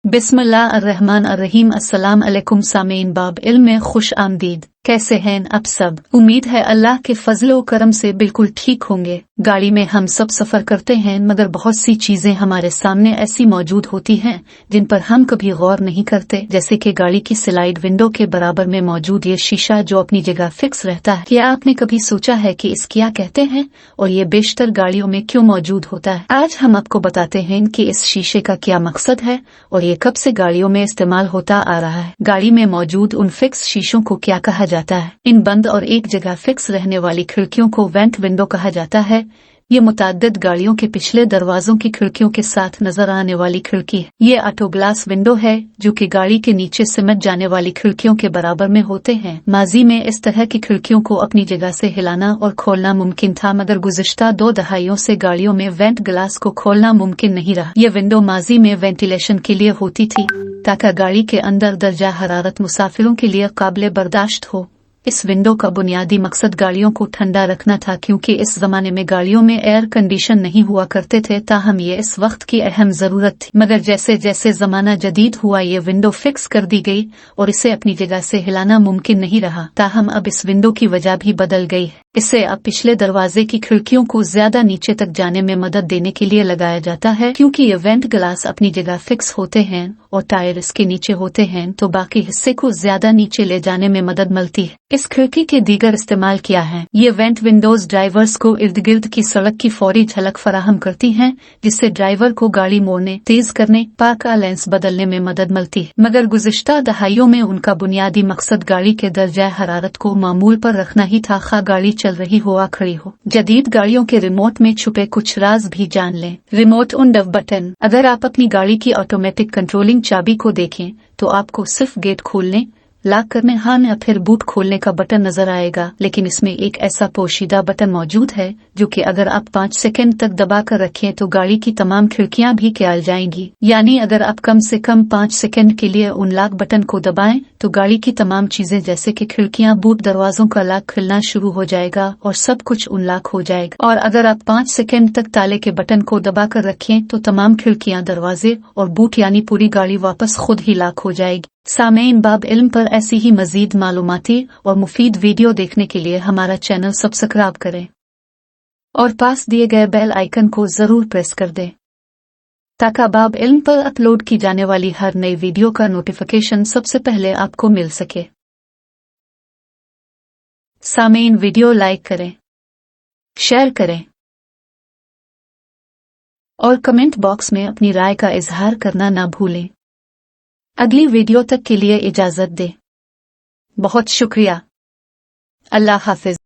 बिस्मिल्लाहिर्रहमानिर्रहीम। अस्सलाम अलैकुम सामीन, बाब इल्म में खुश आमदीद। कैसे हैं आप सब? उम्मीद है अल्लाह के फजलो करम से बिल्कुल ठीक होंगे। गाड़ी में हम सब सफर करते हैं, मगर बहुत सी चीजें हमारे सामने ऐसी मौजूद होती हैं जिन पर हम कभी गौर नहीं करते, जैसे कि गाड़ी की स्लाइड विंडो के बराबर में मौजूद ये शीशा जो अपनी जगह फिक्स रहता है। क्या आपने कभी सोचा है कि इस क्या कहते हैं और ये बेशतर गाड़ियों में क्यों मौजूद होता है? आज हम आपको बताते हैं कि इस शीशे का क्या मकसद है और ये कब से गाड़ियों में इस्तेमाल होता आ रहा है। गाड़ी में मौजूद उन फिक्स शीशों को क्या कहा जाता है? इन बंद और एक जगह फिक्स रहने वाली खिड़कियों को वेंट विंडो कहा जाता है। ये मुताद्दिद गाड़ियों के पिछले दरवाजों की खिड़कियों के साथ नजर आने वाली खिड़की है। ये ऑटो ग्लास विंडो है जो कि गाड़ी के नीचे सिमट जाने वाली खिड़कियों के बराबर में होते हैं। माजी में इस तरह की खिड़कियों को अपनी जगह से हिलाना और खोलना मुमकिन था, मगर गुज़िश्ता 2 दहाइयों से गाड़ियों में वेंट ग्लास को खोलना मुमकिन नहीं रहा। ये विंडो माजी में वेंटिलेशन के लिए होती थी ताकि गाड़ी के अंदर दर्जा हरारत मुसाफिरों के लिए काबिल बर्दाश्त हो। इस विंडो का बुनियादी मकसद गाड़ियों को ठंडा रखना था, क्योंकि इस जमाने में गाड़ियों में एयर कंडीशन नहीं हुआ करते थे। ताहम ये इस वक्त की अहम जरूरत थी, मगर जैसे जैसे जमाना जदीद हुआ ये विंडो फिक्स कर दी गई और इसे अपनी जगह से हिलाना मुमकिन नहीं रहा। ताहम अब इस विंडो की वजह भी बदल गई है। इसे अब पिछले दरवाजे की खिड़कियों को ज्यादा नीचे तक जाने में मदद देने के लिए लगाया जाता है, क्योंकि ये वेंट ग्लास अपनी जगह फिक्स होते हैं और टायर इसके नीचे होते हैं, तो बाकी हिस्से को ज्यादा नीचे ले जाने में मदद मिलती है। इस खिड़की के दीगर इस्तेमाल क्या है? ये वेंट विंडोज ड्राइवर्स को इर्द गिर्द की सड़क की फौरी झलक फराहम करती हैं, जिससे ड्राइवर को गाड़ी मोड़ने, तेज करने, पार्क का लेंस बदलने में मदद मिलती है। मगर गुज़िश्ता दहाइयों में उनका बुनियादी मकसद गाड़ी के दर्जा हरारत को मामूल पर रखना ही था, खा गाड़ी चल रही हो या खड़ी हो। जदीद गाड़ियों के रिमोट में छुपे कुछ राज भी जान लें। Remote on off button. अगर आप अपनी गाड़ी की ऑटोमेटिक कंट्रोलिंग चाबी को देखें तो आपको सिर्फ गेट खोलने, लॉक करने, हाँ या फिर बूट खोलने का बटन नजर आएगा, लेकिन इसमें एक ऐसा पोशीदा बटन मौजूद है जो कि अगर आप 5 सेकंड तक दबा कर रखें तो गाड़ी की तमाम खिड़कियां भी खोल जाएंगी। यानी अगर आप कम से कम 5 सेकंड के लिए उन लॉक बटन को दबाएं तो गाड़ी की तमाम चीजें जैसे कि खिड़कियां, बूट, दरवाजों का लॉक खुलना शुरू हो जाएगा और सब कुछ उनलॉक हो जाएगा। और अगर आप 5 सेकंड तक ताले के बटन को दबा कर रखें तो तमाम खिड़कियां, दरवाजे और बूट यानी पूरी गाड़ी वापस खुद ही लॉक हो जाएगी। सामेइन, बाब इल्म पर ऐसी ही मजीद मालूमाती और मुफीद वीडियो देखने के लिए हमारा चैनल सब्सक्राइब करें और पास दिए गए बेल आइकन को जरूर प्रेस कर दें ताकि बाब इल्म पर अपलोड की जाने वाली हर नई वीडियो का नोटिफिकेशन सबसे पहले आपको मिल सके। सामेइन, वीडियो लाइक करें, शेयर करें और कमेंट बॉक्स में अपनी राय का इजहार करना ना भूलें। अगली वीडियो तक के लिए इजाजत दें। बहुत शुक्रिया। अल्लाह हाफिज।